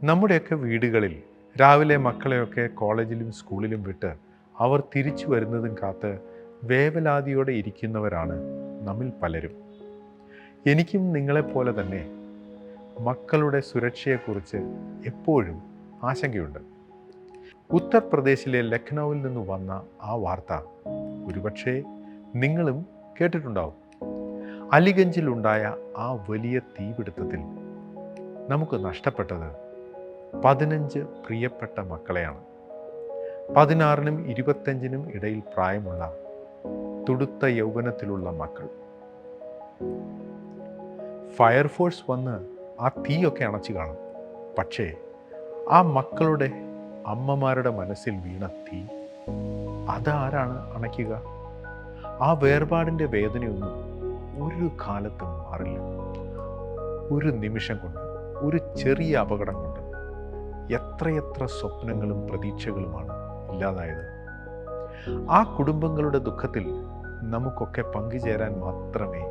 നമ്മുടെയൊക്കെ വീടുകളിൽ രാവിലെ മക്കളെയൊക്കെ കോളേജിലും സ്കൂളിലും വിട്ട് അവർ തിരിച്ചു വരുന്നതും കാത്ത് വേവലാതിയോടെ ഇരിക്കുന്നവരാണ് നമ്മിൽ പലരും. എനിക്കും നിങ്ങളെപ്പോലെ തന്നെ മക്കളുടെ സുരക്ഷയെക്കുറിച്ച് എപ്പോഴും ആശങ്കയുണ്ട്. ഉത്തർപ്രദേശിലെ ലക്നൌവിൽ നിന്ന് വന്ന ആ വാർത്ത ഒരുപക്ഷെ നിങ്ങളും കേട്ടിട്ടുണ്ടാവും. അലിഗഞ്ചിലുണ്ടായ ആ വലിയ തീപിടുത്തത്തിൽ നമുക്ക് നഷ്ടപ്പെട്ടത് 15 പ്രിയപ്പെട്ട മക്കളെയാണ്. 16നും 25നും ഇടയിൽ പ്രായമുള്ള തുടുത്ത യൗവനത്തിലുള്ള മക്കൾ. ഫയർഫോഴ്സ് വന്ന് ആ തീയൊക്കെ അണച്ചു കാണും. പക്ഷേ ആ മക്കളുടെ അമ്മമാരുടെ മനസ്സിൽ വീണ തീ അതാരാണ് അണയ്ക്കുക? ആ വേർപാടിൻ്റെ വേദനയൊന്നും ഒരു കാലത്തും മാറില്ല. ഒരു നിമിഷം കൊണ്ട്, ഒരു ചെറിയ അപകടം കൊണ്ട് എത്രയെത്ര സ്വപ്നങ്ങളും പ്രതീക്ഷകളുമാണ് ഇല്ലാതായത്. ആ കുടുംബങ്ങളുടെ ദുഃഖത്തിൽ നമുക്കൊക്കെ പങ്കുചേരാൻ മാത്രമേ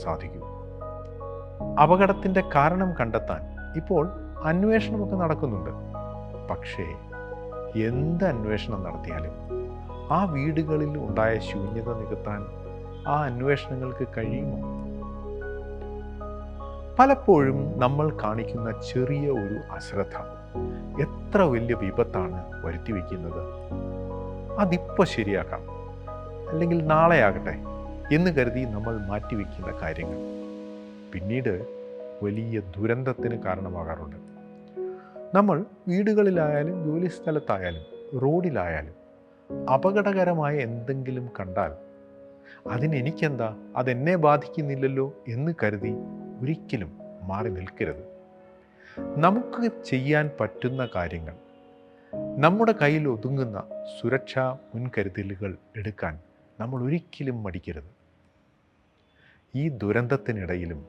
സാധിക്കൂ. അപകടത്തിൻ്റെ കാരണം കണ്ടെത്താൻ ഇപ്പോൾ അന്വേഷണമൊക്കെ നടക്കുന്നുണ്ട്. പക്ഷേ എന്ത് അന്വേഷണം നടത്തിയാലും ആ വീടുകളിൽ ഉണ്ടായ ശൂന്യത നികത്താൻ ആ അന്വേഷണങ്ങൾക്ക് കഴിയുമോ? പലപ്പോഴും നമ്മൾ കാണിക്കുന്ന ചെറിയ ഒരു അശ്രദ്ധ എത്ര വലിയ വിപത്താണ് വരുത്തിവെക്കുന്നത്. അതിപ്പോൾ ശരിയാക്കാം, അല്ലെങ്കിൽ നാളെ ആകട്ടെ എന്ന് കരുതി നമ്മൾ മാറ്റിവെക്കുന്ന കാര്യങ്ങൾ പിന്നീട് വലിയ ദുരന്തത്തിന് കാരണമാകാറുണ്ട്. നമ്മൾ വീടുകളിലായാലും ജോലി സ്ഥലത്തായാലും റോഡിലായാലും അപകടകരമായ എന്തെങ്കിലും കണ്ടാൽ അതിനെനിക്കെന്താ, അതെന്നെ ബാധിക്കുന്നില്ലല്ലോ എന്ന് കരുതി ഒരിക്കലും മാറി നിൽക്കരുത്. നമുക്ക് ചെയ്യാൻ പറ്റുന്ന കാര്യങ്ങൾ, നമ്മുടെ കയ്യിൽ ഒതുങ്ങുന്ന സുരക്ഷാ മുൻകരുതലുകൾ എടുക്കാൻ നമ്മൾ ഒരിക്കലും മടിക്കരുത്. ഈ ദുരന്തത്തിനിടയിലും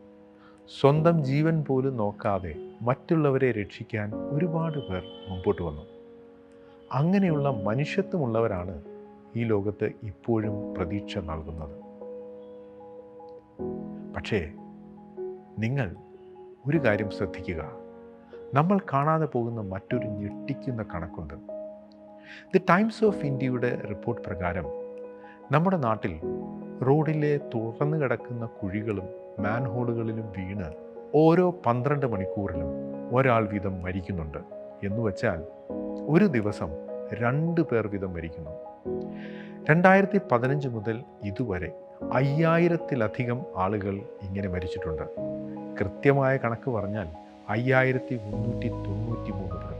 സ്വന്തം ജീവൻ പോലും നോക്കാതെ മറ്റുള്ളവരെ രക്ഷിക്കാൻ ഒരുപാട് പേർ മുമ്പോട്ട് വന്നു. അങ്ങനെയുള്ള മനുഷ്യത്വമുള്ളവരാണ് ഈ ലോകത്ത് ഇപ്പോഴും പ്രതീക്ഷ നൽകുന്നത്. പക്ഷേ നിങ്ങൾ ഒരു കാര്യം ശ്രദ്ധിക്കുക. നമ്മൾ കാണാതെ പോകുന്ന മറ്റൊരു ഞെട്ടിക്കുന്ന കണക്കുണ്ട്. ദി ടൈംസ് ഓഫ് ഇന്ത്യയുടെ റിപ്പോർട്ട് പ്രകാരം നമ്മുടെ നാട്ടിൽ റോഡിലെ തുറന്നു കിടക്കുന്ന കുഴികളും മാൻഹോളുകളിലും വീണ് ഓരോ 12 മണിക്കൂറിലും ഒരാൾ വീതം മരിക്കുന്നുണ്ട്. എന്നുവെച്ചാൽ ഒരു ദിവസം 2 പേർ വീതം മരിക്കുന്നു. 2015 മുതൽ ഇതുവരെ 5000-ലധികം ആളുകൾ ഇങ്ങനെ മരിച്ചിട്ടുണ്ട്. കൃത്യമായ കണക്ക് പറഞ്ഞാൽ 5393 പേർ.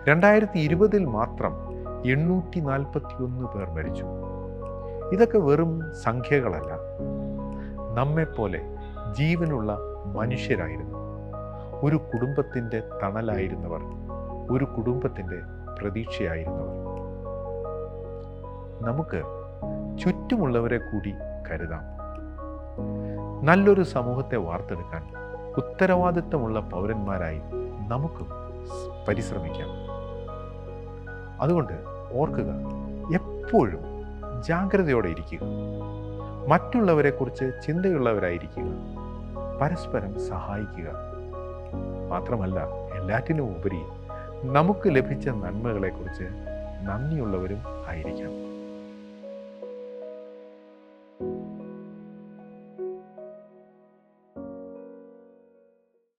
2020 മാത്രം 841 പേർ മരിച്ചു. ഇതൊക്കെ വെറും സംഖ്യകളല്ല. നമ്മെപ്പോലെ ജീവനുള്ള മനുഷ്യരായിരുന്നു, ഒരു കുടുംബത്തിൻ്റെ തണലായിരുന്നവർ, ഒരു കുടുംബത്തിൻ്റെ പ്രതീക്ഷയായിരുന്നവർ. നമുക്ക് ചുറ്റുമുള്ളവരെ കൂടി കരുതാം. നല്ലൊരു സമൂഹത്തെ വാർത്തെടുക്കാൻ ഉത്തരവാദിത്തമുള്ള പൗരന്മാരായി നമുക്ക് പരിശ്രമിക്കാം. അതുകൊണ്ട് ഓർക്കുക, എപ്പോഴും ജാഗ്രതയോടെ ഇരിക്കുക, മറ്റുള്ളവരെക്കുറിച്ച് ചിന്തയുള്ളവരായിരിക്കുക, പരസ്പരം സഹായിക്കുക. മാത്രമല്ല, എല്ലാറ്റിനും ഉപരി നമുക്ക് ലഭിച്ച നന്മകളെക്കുറിച്ച് നന്ദിയുള്ളവരും ആയിരിക്കാം.